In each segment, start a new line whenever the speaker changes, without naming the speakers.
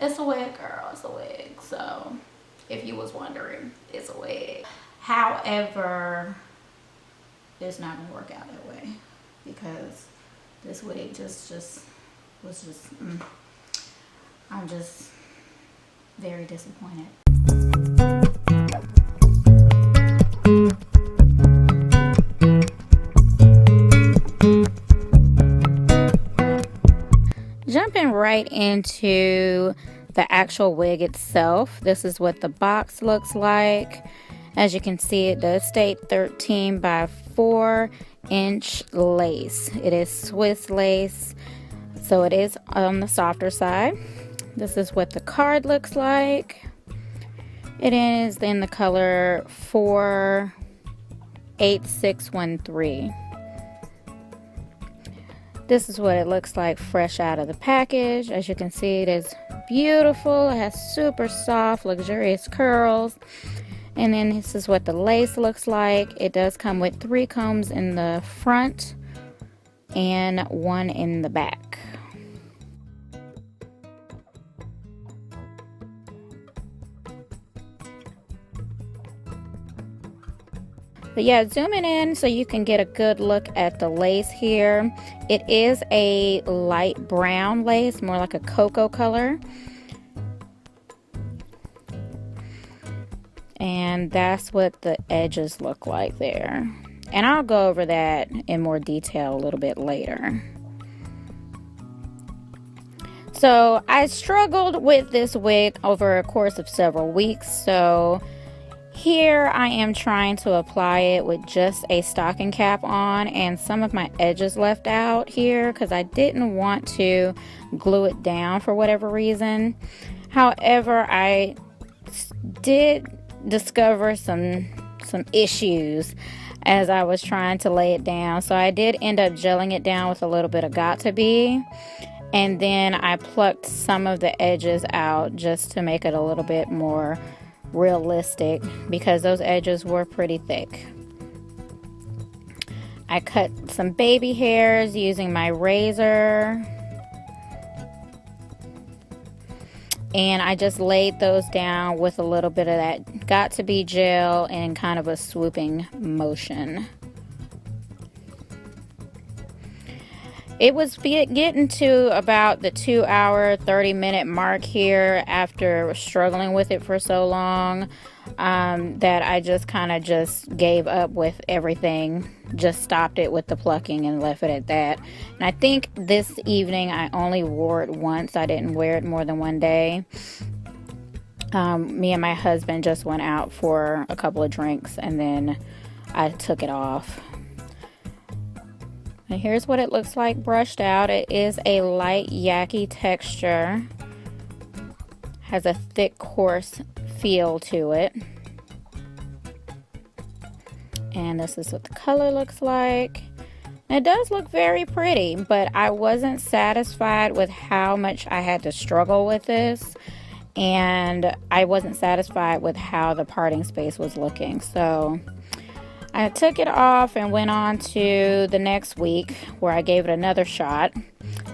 It's a wig, girl. It's a wig. So if you was wondering, it's a wig. However, it's not gonna work out that way because this wig I'm just very disappointed. Jumping right into the actual wig itself, this is what the box looks like. As you can see, it does state 13 by 4 inch lace. It is Swiss lace, so it is on the softer side. This is what the card looks like. It is in the color 48613. This is what it looks like fresh out of the package. As you can see, it is beautiful. It has super soft, luxurious curls. And then this is what the lace looks like. It does come with 3 combs in the front and 1 in the back. But yeah, zooming in so you can get a good look at the lace here. It is a light brown lace, more like a cocoa color. And that's what the edges look like there. And I'll go over that in more detail a little bit later. So I struggled with this wig over a course of several weeks. So here I am trying to apply it with just a stocking cap on and some of my edges left out here because I didn't want to glue it down for whatever reason. However, I did discover some issues as I was trying to lay it down. So I did end up gelling it down with a little bit of Got To Be. And then I plucked some of the edges out just to make it a little bit more realistic because those edges were pretty thick. I cut some baby hairs using my razor and I just laid those down with a little bit of that Got To Be gel in kind of a swooping motion. It was getting to about the 2-hour, 30-minute mark here after struggling with it for so long that I just kind of just gave up with everything. Just stopped it with the plucking and left it at that. And I think this evening I only wore it once. I didn't wear it more than one day. Me and my husband just went out for a couple of drinks and then I took it off. And here's what it looks like brushed out. It is a light yucky texture. Has a thick, coarse feel to it. And this is what the color looks like. And it does look very pretty, but I wasn't satisfied with how much I had to struggle with this. And I wasn't satisfied with how the parting space was looking. So I took it off and went on to the next week where I gave it another shot.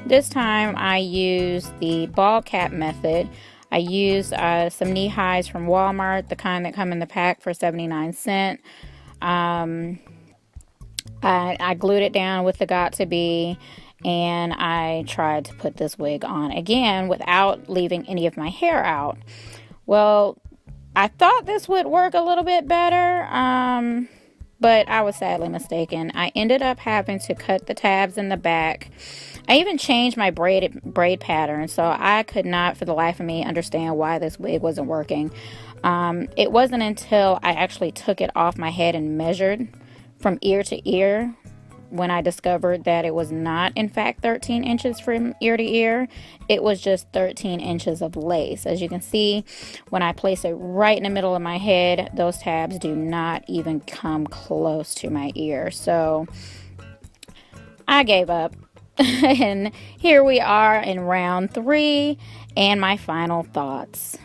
This time I used the ball cap method. I used some knee highs from Walmart, the kind that come in the pack for 79 cents. I glued it down with the Got To Be and I tried to put this wig on again without leaving any of my hair out. Well, I thought this would work a little bit better. But I was sadly mistaken. I ended up having to cut the tabs in the back. I even changed my braid pattern, so I could not for the life of me understand why this wig wasn't working. It wasn't until I actually took it off my head and measured from ear to ear when I discovered that it was not in fact 13 inches from ear to ear. It was just 13 inches of lace. As you can see, when I place it right in the middle of my head, those tabs do not even come close to my ear. So I gave up. And here we are in round 3 and my final thoughts.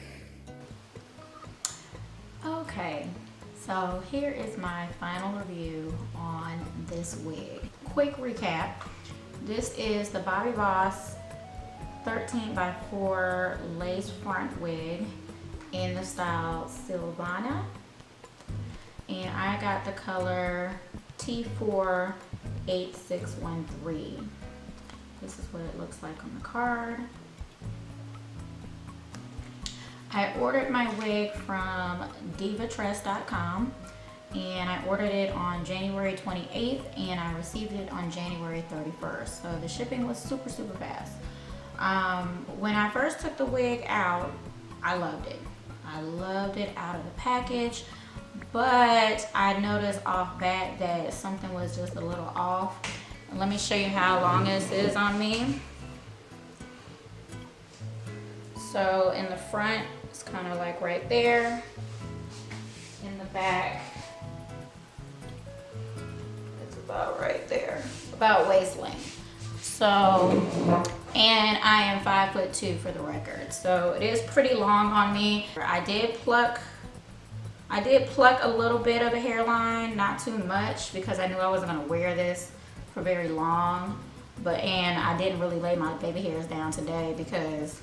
Okay, so here is my final review on this wig. Quick recap. This is the Bobbi Boss 13x4 lace front wig in the style Sylvanna. And I got the color T4 8613. This is what it looks like on the card. I ordered my wig from divatress.com, and I ordered it on January 28th and I received it on January 31st. So the shipping was super fast. When I first took the wig out, I loved it. I loved it out of the package, but I noticed off bat that something was just a little off. Let me show you how long this is on me. So in the front, it's kind of like right there. In the back, it's about right there, about waist length. So, and I am 5'2" for the record. So it is pretty long on me. I did pluck a little bit of a hairline, not too much, because I knew I wasn't gonna wear this for very long. And I didn't really lay my baby hairs down today because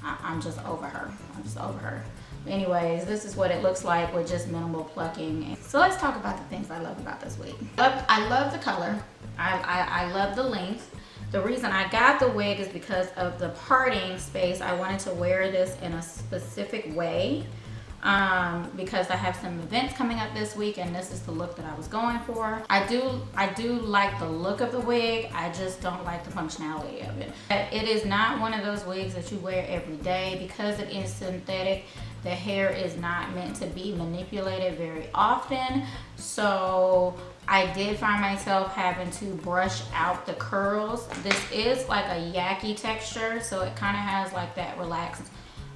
I'm just over her. I'm just over her. But anyways, this is what it looks like with just minimal plucking. So let's talk about the things I love about this wig. I love the color. I love the length. The reason I got the wig is because of the parting space. I wanted to wear this in a specific way because I have some events coming up this week, and this is the look that I was going for. I do like the look of the wig. I just don't like the functionality of it. It is not one of those wigs that you wear every day because it is synthetic. The hair is not meant to be manipulated very often. So I did find myself having to brush out the curls. This is like a yucky texture, so it kind of has like that relaxed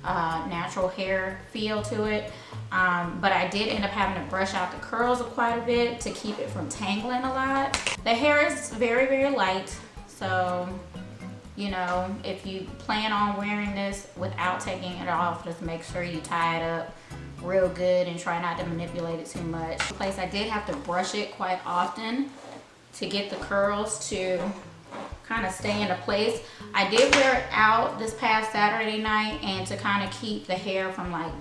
natural hair feel to it. But I did end up having to brush out the curls quite a bit to keep it from tangling a lot. The hair is very light, so you know, if you plan on wearing this without taking it off, just make sure you tie it up real good and try not to manipulate it too much. Place I did have to brush it quite often to get the curls to kind of stay into place. I did wear it out this past Saturday night, and to kind of keep the hair from like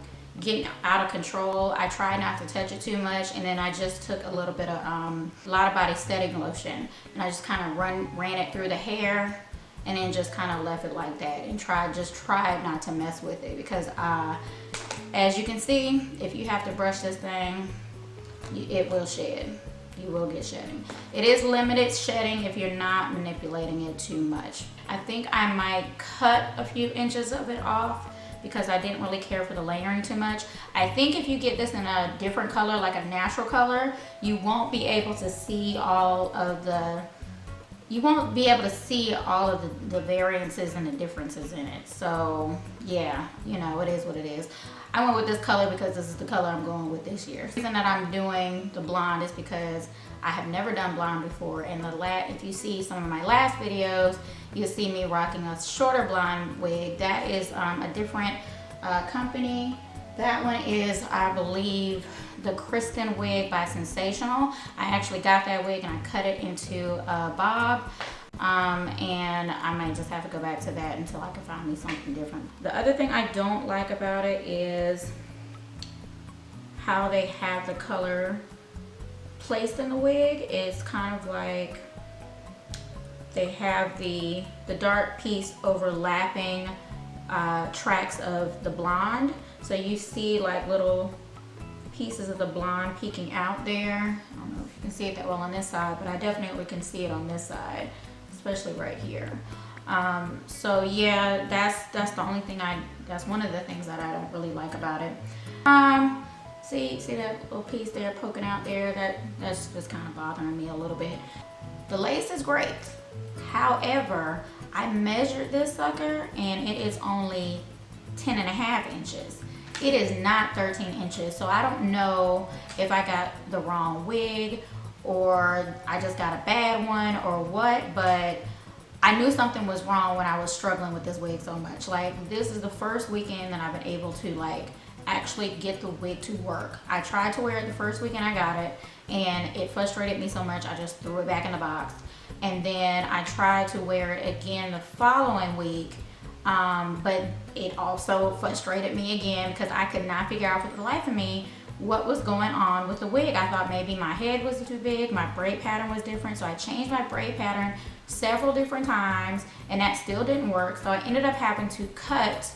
getting out of control, I tried not to touch it too much, and then I just took a little bit of a lot of body setting lotion, and I just kind of ran it through the hair, and then just kind of left it like that, and just tried not to mess with it, because as you can see, if you have to brush this thing, it will shed. You will get shedding. It is limited shedding if you're not manipulating it too much. I think I might cut a few inches of it off because I didn't really care for the layering too much. I think if you get this in a different color, like a natural color, you won't be able to see all of the variances and the differences in it. So yeah, you know, it is what it is. I went with this color because this is the color I'm going with this year. The reason that I'm doing the blonde is because I have never done blonde before, and if you see some of my last videos, you'll see me rocking a shorter blonde wig. That is a different company. That one is, I believe, the Kristen wig by Sensational. I actually got that wig and I cut it into a bob. And I might just have to go back to that until I can find me something different. The other thing I don't like about it is how they have the color placed in the wig. It's kind of like they have the dark piece overlapping tracks of the blonde. So you see like little pieces of the blonde peeking out there. I don't know if you can see it that well on this side, but I definitely can see it on this side, especially right here. So yeah, that's the only thing that's one of the things that I don't really like about it. See that little piece there poking out there? That's just kind of bothering me a little bit. The lace is great. However, I measured this sucker and it is only 10.5 inches. It is not 13 inches. So I don't know if I got the wrong wig or I just got a bad one or what, but I knew something was wrong when I was struggling with this wig so much. Like, this is the first weekend that I've been able to like actually get the wig to work. I tried to wear it the first weekend I got it and it frustrated me so much I just threw it back in the box. And then I tried to wear it again the following week But it also frustrated me again because I could not figure out for the life of me what was going on with the wig. I thought maybe my head was too big, my braid pattern was different, so I changed my braid pattern several different times and that still didn't work. So I ended up having to cut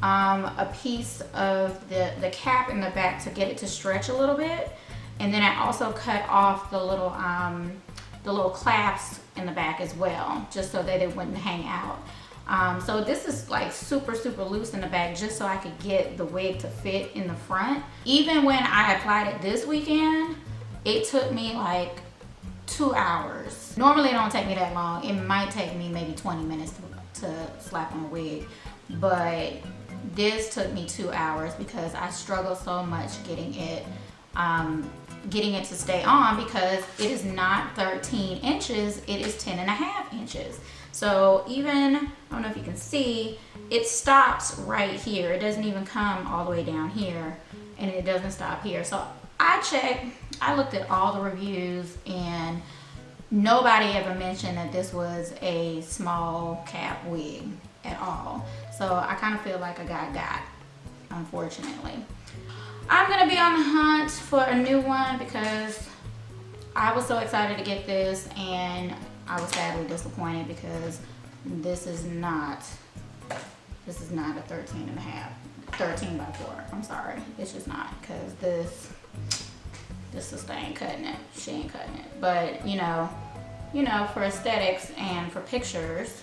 a piece of the cap in the back to get it to stretch a little bit, and then I also cut off the little clasps in the back as well, just so that it wouldn't hang out. So this is like super loose in the back, just so I could get the wig to fit in the front. Even when I applied it this weekend, it took me like 2 hours. Normally it don't take me that long. It might take me maybe 20 minutes to slap on a wig, but this took me 2 hours because I struggled so much getting it to stay on, because it is not 13 inches, it is 10.5 inches. So even, I don't know if you can see, it stops right here. It doesn't even come all the way down here, and it doesn't stop here. So I looked at all the reviews, and nobody ever mentioned that this was a small cap wig at all. So I kind of feel like I got, unfortunately. I'm gonna be on the hunt for a new one because I was so excited to get this, and I was sadly disappointed because this is not a 13 by 4. I'm sorry, it's just not, because this sister ain't cutting it. She ain't cutting it. But you know, for aesthetics and for pictures,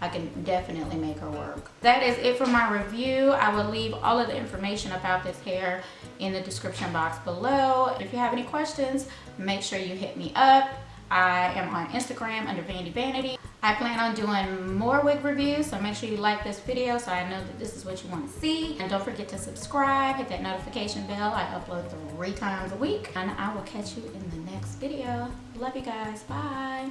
I can definitely make her work. That is it for my review. I will leave all of the information about this hair in the description box below. If you have any questions, make sure you hit me up. I am on Instagram under Vandy Vanity. I plan on doing more wig reviews, so make sure you like this video so I know that this is what you want to see. And don't forget to subscribe, hit that notification bell. I upload 3 times a week. And I will catch you in the next video. Love you guys. Bye.